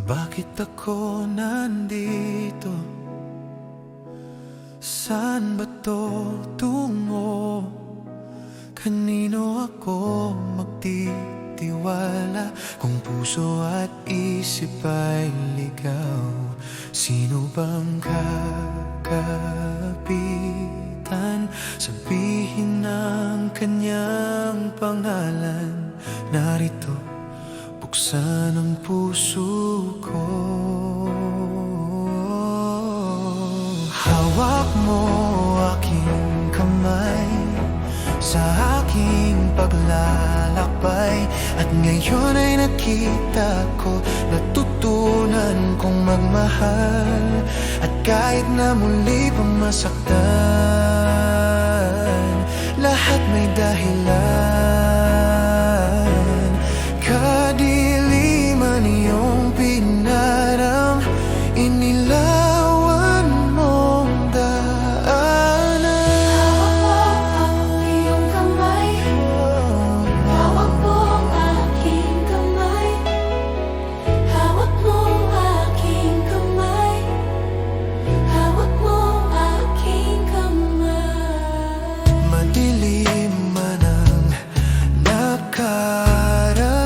Bakit ako nandito? Saan ba to tungo? Kanino ako magtitiwala kung puso at isip ay ligaw? Sino bang kakapitan? Sabihin ng kanyang pangalan. Narito, buksan ang puso ko. Hawak mo aking kamay sa aking paglalakbay, at ngayon ay nakita ko, natutunan kong magmahal. At kahit na muli pang masaktan, lahat may dahilan. Kadiliman iyong pinaram, inilawan mong daanan. Hawak mo ang iyong kamay, hawak mo ang aking kamay, hawak mo ang aking kamay, hawak mo ang aking kamay. Madilim man ang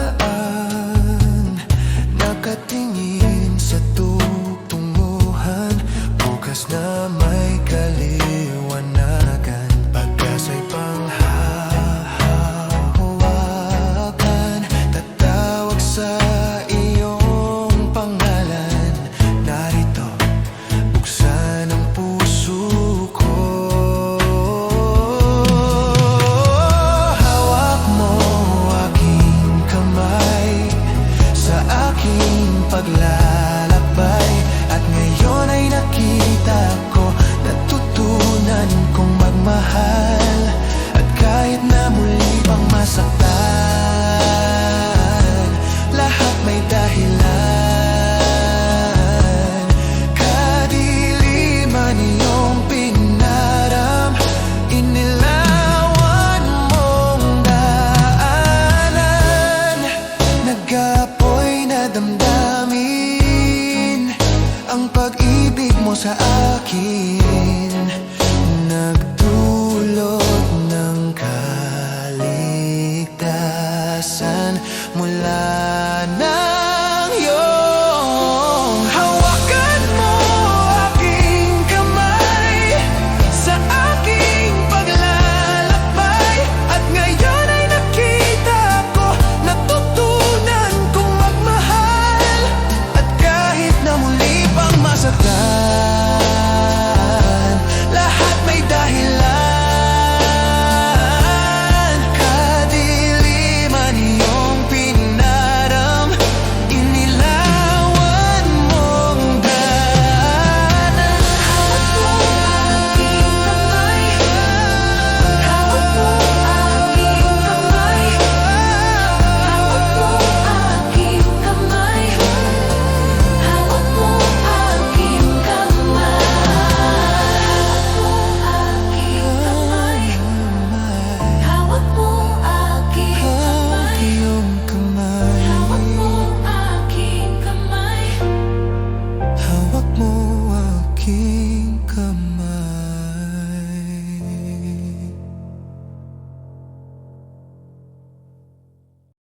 nakaraan, nakatingin sa tutunguhan, bukas na may kaliwanagan. Pag-asa'y panghahawakan, tatawag sa iyong pangalan. Narito, buksan ang puso ko. Hawak mo aking kamay sa aking paglalakbay, at ngayon ay nakita ko, natutunan kong magmahal. At kahit na muli pang masaktan, lahat may dahilan. Kadiliman iyong pinaram, inilawan mong daanan. Nag-apoy na damdamin ang pag-ibig mo sa akin, nagdulot ng kaligtasan mula nang iyong hawakan mo aking kamay sa aking paglalakbay. At ngayon ay nakita ko, natutunan kong magmahal. At kahit na muli pang masaktan, lahat may dahilan. Kadiliman iyong pinaram, inilawan mong daanan. Hawak mo ang aking kamay, hawak mo ang aking kamay, hawak mo ang aking kamay, hawak mo ang aking kamay, hawak mo ang aking kamay, Iyong kamay, hawak mo ang aking kamay. hawak mo aking kamay.